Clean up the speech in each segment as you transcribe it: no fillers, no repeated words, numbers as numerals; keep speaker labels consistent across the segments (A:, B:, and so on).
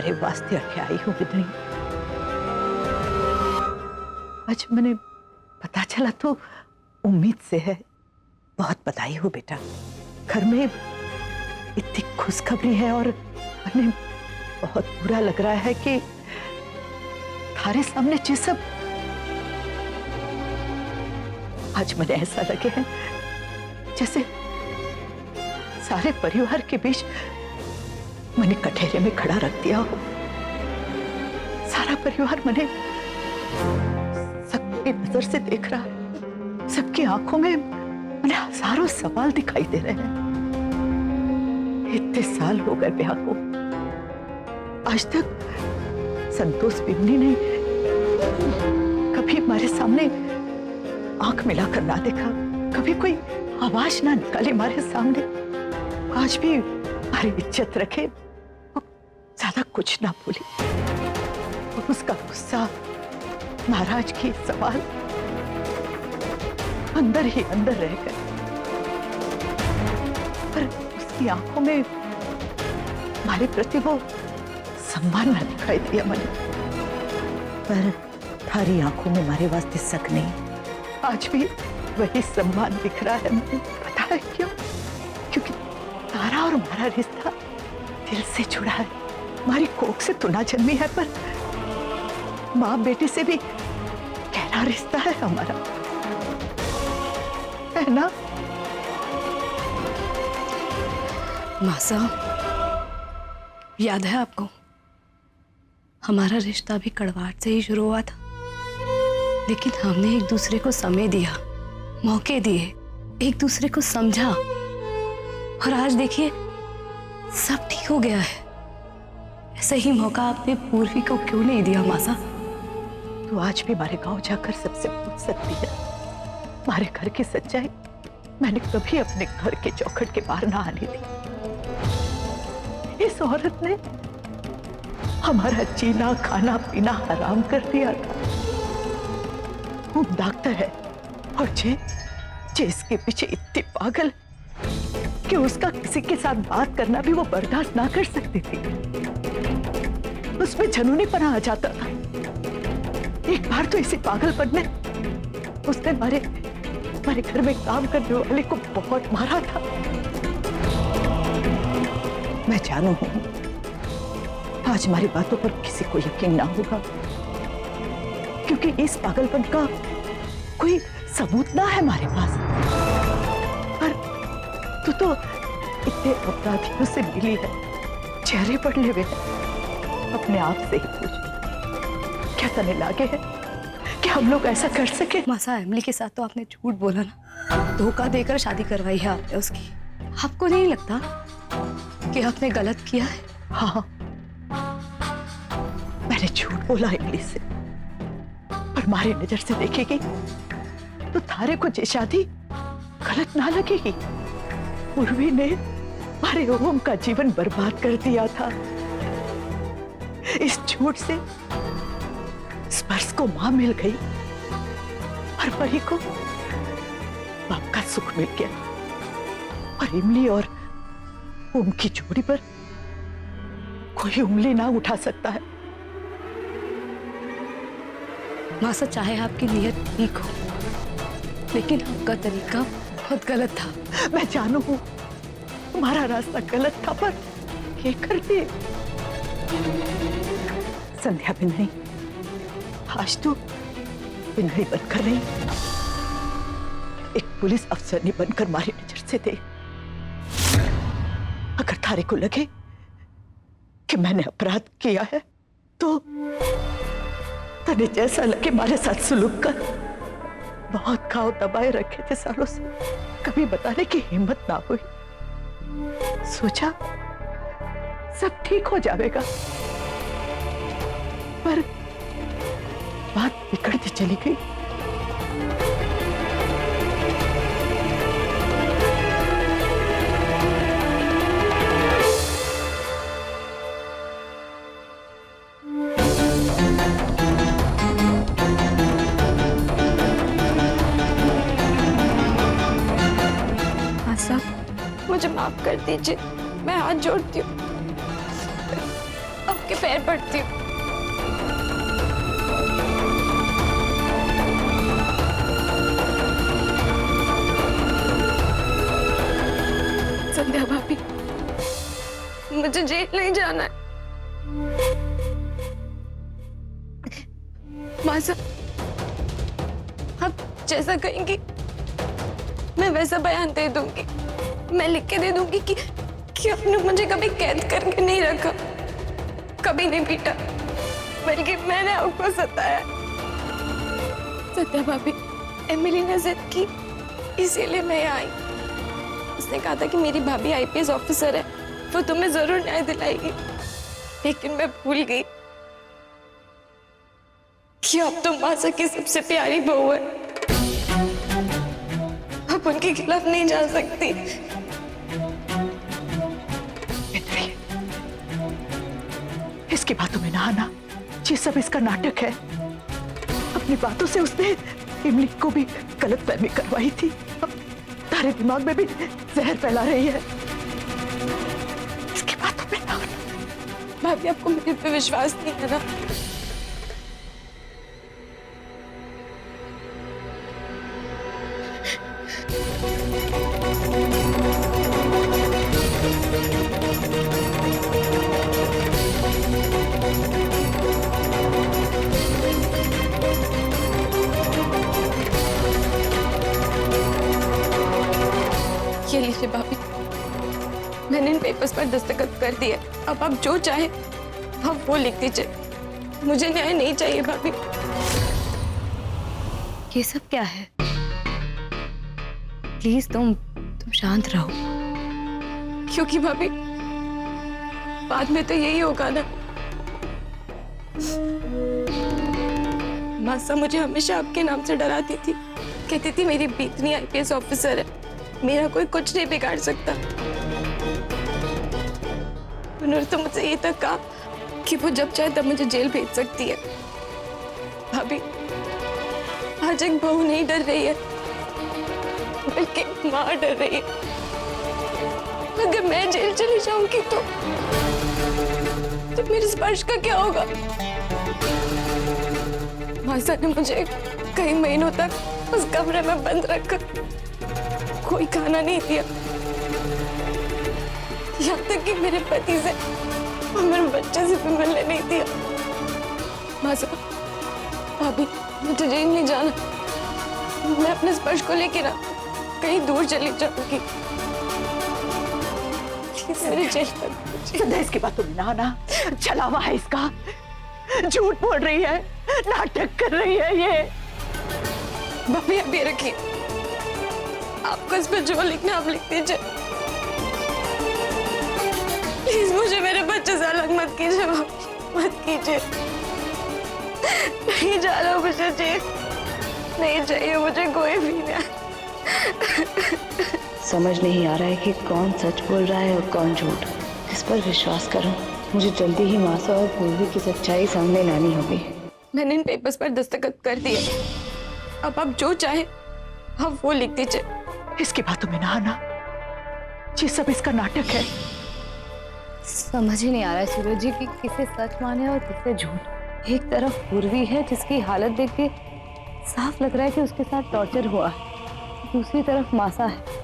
A: थारे वास्ते अठे आई हूँ बिदनी। आज मैंने पता चला तो उम्मीद से है। बहुत बधाई हो बेटा, घर में इतनी खुशखबरी है और हमें बहुत बुरा लग रहा है कि थारे सामने ये सब आज मुझे ऐसा लगे है जैसे सारे परिवार के बीच मैंने कठेरे में खड़ा रख दिया हो। सारा परिवार मैंने सबकी नजर से देख रहा है, सबकी आंखों में मैंने हजारों सवाल दिखाई दे रहे हैं। इतने साल हो गए ब्याह को, आज तक संतोष बिन्नी ने कभी हमारे सामने आंख मिलाकर ना देखा, कभी कोई आवाज ना निकाली हमारे सामने। आज भी हमारी इज्जत रखे, ज्यादा कुछ ना बोली। और उसका गुस्सा, नाराजगी, सवाल अंदर ही अंदर रह गए। पर उसकी आंखों में हमारे प्रति वो सम्मान न दिखाई दिया मैंने। पर थारी आंखों में हमारे वास्ते शक नहीं, आज भी वही सम्मान दिख रहा है मुझे। पता है क्यों? क्योंकि तारा और हमारा रिश्ता दिल से जुड़ा है। हमारी कोख से तो ना जन्मी है, पर माँ बेटी से भी गहरा रिश्ता है हमारा, है ना?
B: मासा, याद है आपको हमारा रिश्ता भी कड़वाहट से ही शुरू हुआ था, लेकिन हमने एक दूसरे को समय दिया, मौके दिए, एक दूसरे को समझा, और आज देखिए सब ठीक हो गया है। ऐसा ही मौका आपने पूर्वी को क्यों नहीं दिया मासा?
A: तो आज भी हमारे गांव जाकर सबसे पूछ सकती है, हमारे घर की सच्चाई मैंने कभी अपने घर के चौखट के बाहर ना आने दी। इस औरत ने हमारा जीना खाना पीना हराम कर दिया था। वो डॉक्टर है और जे इसके पीछे इतनी पागल कि उसका किसी के साथ बात करना भी वो बर्दाश्त ना कर सकती थी। उसमें जुनूनीपना आ जाता था। एक बार तो इसी पागलपन में उसने हमारे घर में काम करने वाले को बहुत मारा था। मैं जानू हूं आज हमारी बातों पर किसी को यकीन ना होगा, क्योंकि इस पागलपन का कोई सबूत ना है हमारे पास। पर तू तो इतने अपराधियों से मिली है, चेहरे पड़े हुए हैं। अपने आप से ही पूछ, क्या तने लागे है कि हम लोग ऐसा कर सके?
B: मासा, एमिली के साथ तो आपने झूठ बोला ना, धोखा देकर शादी करवाई है आपने उसकी। आपको नहीं लगता कि आपने गलत किया है?
A: हाँ, मैंने झूठ बोला एमिली से, पर हमारी नजर से देखेगी तो थारे को ये शादी गलत ना लगेगी। उर्वी ने हमारे ओम का जीवन बर्बाद कर दिया था। इस झूठ से स्पर्श को मां मिल गई और परी को बाप का सुख मिल गया, और इमली और ओम की जोड़ी पर कोई उंगली ना उठा सकता है।
B: मासा, चाहे आपकी नीयत ठीक हो, लेकिन आपका तरीका बहुत गलत था।
A: मैं जानू हूं तुम्हारा रास्ता गलत था, पर ये करती संध्या बिन्नी, आज तो बिन्नी बनकर नहीं, एक पुलिस अफसर ने बनकर मारी नजर से दे। अगर थारे को लगे कि मैंने अपराध किया है तो तने जैसा लगे हमारे साथ सुलूक कर। बहुत घाव दबाए रखे थे सालों से, कभी बताने की हिम्मत ना हुई। सोचा सब ठीक हो जाएगा, पर बात बिगड़ती चली गई।
C: मुझे माफ कर दीजिए, मैं हाथ जोड़ती हूँ। आपके पैर
B: पैर पड़ती हूँ। संध्या भाभी, मुझे जेल नहीं जाना है। मासा, आप जैसा कहेंगी मैं वैसा बयान दे दूंगी। मैं लिख के दे दूंगी कि आपने मुझे कभी कैद करके नहीं रखा, कभी नहीं पीटा, बल्कि मैंने आपको सताया। सत्या भाभी, एमिली ने जिद की, इसीलिए मैं यहाँ आई। उसने कहा था कि मेरी भाभी आईपीएस ऑफिसर है, वो तुम्हें जरूर न्याय दिलाएगी। लेकिन मैं भूल गई कि अब तो मासा की सबसे प्यारी बहू है, अब उनके खिलाफ नहीं जा सकती।
A: इसकी बातों में ना आना, ये सब इसका नाटक है। अपनी बातों से उसने इमली को भी गलतफहमी करवाई थी। अब तारे दिमाग में भी जहर फैला रही है। इसकी बातों में ना आना।
B: भाभी, आपको मेरे पे विश्वास नहीं है ना? ये लीजिए भाभी, मैंने इन पेपर्स पर दस्तखत कर दिए। अब आप जो चाहे आप वो लिख दीजिए। मुझे न्याय नहीं चाहिए भाभी। ये सब क्या है? प्लीज तुम शांत रहो। क्योंकि भाभी बाद में तो यही होगा ना। मासा मुझे हमेशा आपके नाम से डराती थी, कहती थी मेरी बीतनी आईपीएस ऑफिसर है, मेरा कोई कुछ नहीं बिगाड़ सकता। उन्होंने तो मुझसे ये तक कहा कि वो जब चाहे तब मुझे जेल भेज सकती है। भाभी, आज एक बहू नहीं डर रही है, बल्कि एक माँ डर रही है। अगर मैं जेल चली जाऊंगी तो मेरे स्पर्श का क्या होगा? मासा ने मुझे कई महीनों तक उस कमरे में बंद रखा, कोई खाना नहीं दिया, यहाँ तक कि मेरे पति से और मेरे बच्चे से भी मिलने नहीं दिया। मासा, भाभी, मुझे जेल नहीं जाना। मैं अपने स्पर्श को लेकर ना कहीं दूर चली जाऊंगी। मेरे जेल पर
A: इसकी बातों में ना आना। छलावा है इसका, झूठ बोल रही है, नाटक कर रही है ये।
B: भाभी, आप ये रखिए, आपको इस पर जो लिखना आप लिख दीजिए। प्लीज मुझे मेरे बच्चे से अलग मत कीजिए, मत कीजिए। नहीं जा रहा हूँ मुझे जेल, नहीं चाहिए मुझे कोई भी नहीं।
C: समझ नहीं आ रहा है कि कौन सच बोल रहा है और कौन झूठ। इस पर विश्वास करूं, मुझे जल्दी ही मासा और पूर्वी की सच्चाई सामने लानी होगी।
B: मैंने इन पेपर्स पर दस्तखत कर दिए। अब आप जो चाहे आप वो लिख दीजिए।
A: इसकी बातों में ना आना, ये सब इसका नाटक है।
C: समझ ही नहीं आ रहा है सूरज जी कि किसे सच माने और किसे झूठ। एक तरफ पूर्वी है जिसकी हालत देख के साफ लग रहा है कि उसके साथ टॉर्चर हुआ, दूसरी तरफ मासा है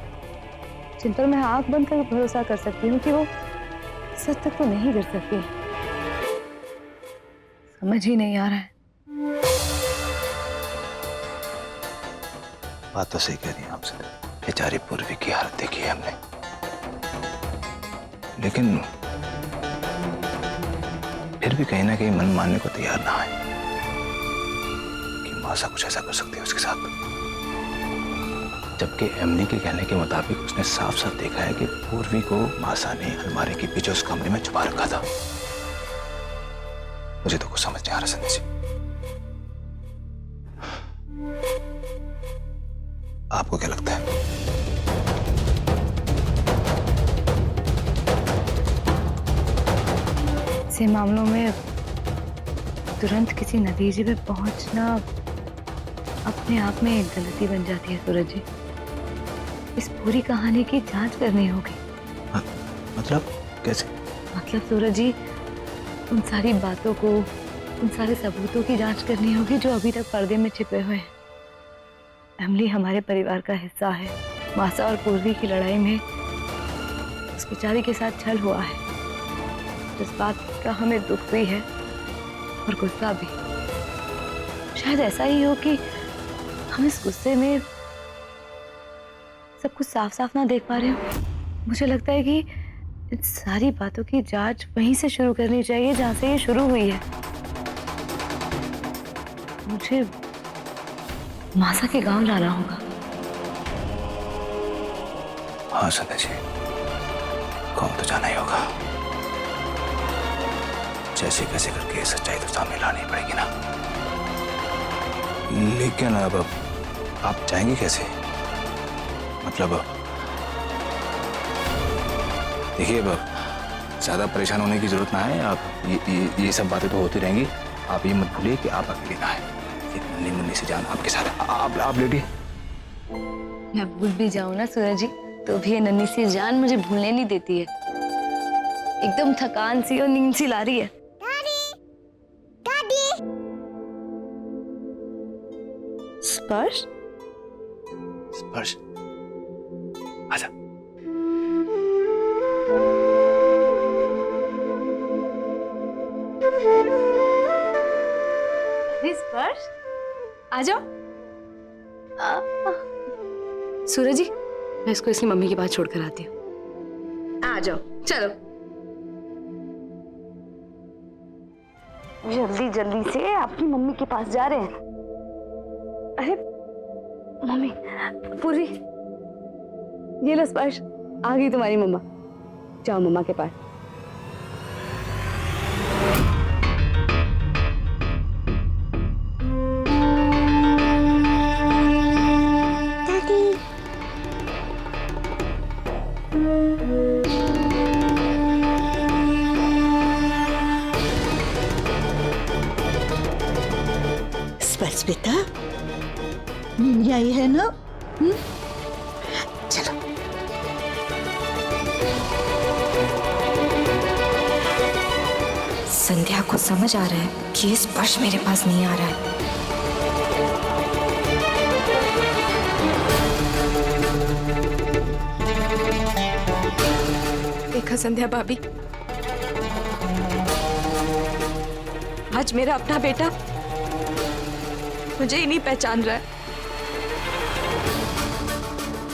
C: जिन पर मैं आंख बंद कर भरोसा कर सकती हूँ कि वो सच तक तो नहीं गिर सकती। समझ ही नहीं आ रहा है।
D: बात तो सही कह रही हैं आपसे, बेचारी पूर्वी की हालत देखी है हमने, लेकिन फिर भी कहीं ना कहीं मन मानने को तैयार ना है कि मासा कुछ ऐसा कर सकती है उसके साथ। जबकि एमनी के कहने के मुताबिक उसने साफ साफ देखा है कि पूर्वी को मासा ने अलमारी के पीछे उस कमरे में छुपा रखा था। मुझे तो कुछ समझ नहीं आ रहा संध्या जी। आपको क्या लगता है?
C: ऐसे मामलों में तुरंत किसी नतीजे पे पहुंचना अपने आप में एक गलती बन जाती है सूरज जी। इस पूरी कहानी की जांच करनी होगी।
D: मतलब कैसे?
C: मतलब सूरज जी, उन सारी बातों को, उन सारे सबूतों की जांच करनी होगी जो अभी तक पर्दे में छिपे हुए हैं। एमिली हमारे परिवार का हिस्सा है। मासा और पूर्वी की लड़ाई में उस बेचारी के साथ छल हुआ है, जिस बात का हमें दुख भी है और गुस्सा भी। शायद ऐसा ही हो कि हम इस गुस्से में सब कुछ साफ साफ ना देख पा रहे हो। मुझे लगता है कि इन सारी बातों की जांच वहीं से शुरू करनी चाहिए जहां से ये शुरू हुई है। मुझे मासा के गांव जाना होगा।
D: हाँ संध्या जी, गाँव तो जाना ही होगा। जैसे कैसे करके सच्चाई तो सामने लानी पड़ेगी ना। लेकिन अब आप जाएंगे कैसे? मतलब देखिए, अब ज्यादा परेशान होने की जरूरत ना है। आप ये सब बातें तो होती रहेंगी। आप ये मत भूलिए कि आप अकेले ना है। एक नन्ही मुन्नी सी जान आपके साथ है। आप लेटिए।
C: मैं भूल भी जाऊं ना सूरज जी, तो भी ये नन्ही सी जान मुझे भूलने नहीं देती है। एकदम थकान सी और नींद सी ला रही है। स्पर्श
D: स्पर्श, आजा।
C: स्पर्श, आ जाओ। सूरज जी, मैं इसको इसकी मम्मी के पास छोड़कर आती हूँ। आ जाओ, चलो। जल्दी जल्दी से अपनी मम्मी के पास जा रहे हैं। अरे मम्मी, पूरी ये लो स्पर्श, आ गई तुम्हारी मम्मा। जाओ मम्मा के पास।
A: स्पर्श बेटा, नींद आई है ना? चलो।
E: संध्या को समझ आ रहा है कि ये स्पर्श मेरे पास नहीं आ रहा है।
F: देखा संध्या भाभी, आज मेरा अपना बेटा मुझे ही नहीं पहचान रहा है।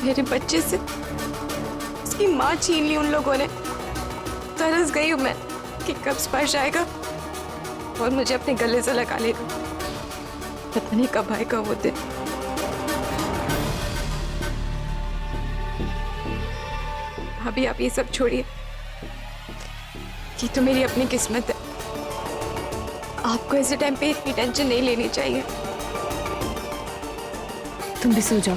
F: मेरे बच्चे से उसकी माँ छीन ली उन लोगों ने। तरस गई हूं मैं कि कब स्पर्श आएगा और मुझे अपने गले से लगा लेगा। पता नहीं कब आएगा वो दिन। भाभी आप ये सब छोड़िए, ये तो मेरी अपनी किस्मत है। आपको ऐसे टाइम पे इतनी टेंशन नहीं लेनी चाहिए।
C: तुम भी सो जाओ।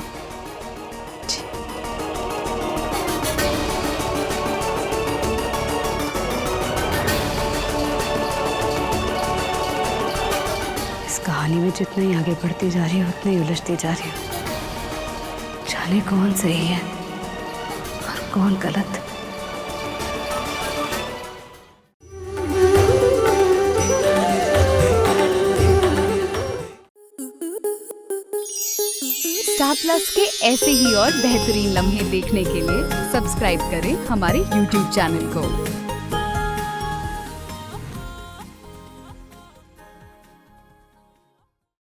C: इस कहानी में जितना ही आगे बढ़ती जा रही है उतना ही उलझती जा रही है। जाने कौन सही है और कौन गलत।
G: स्टार प्लस के ऐसे ही और बेहतरीन लम्हे देखने के लिए सब्सक्राइब करें हमारे YouTube चैनल को।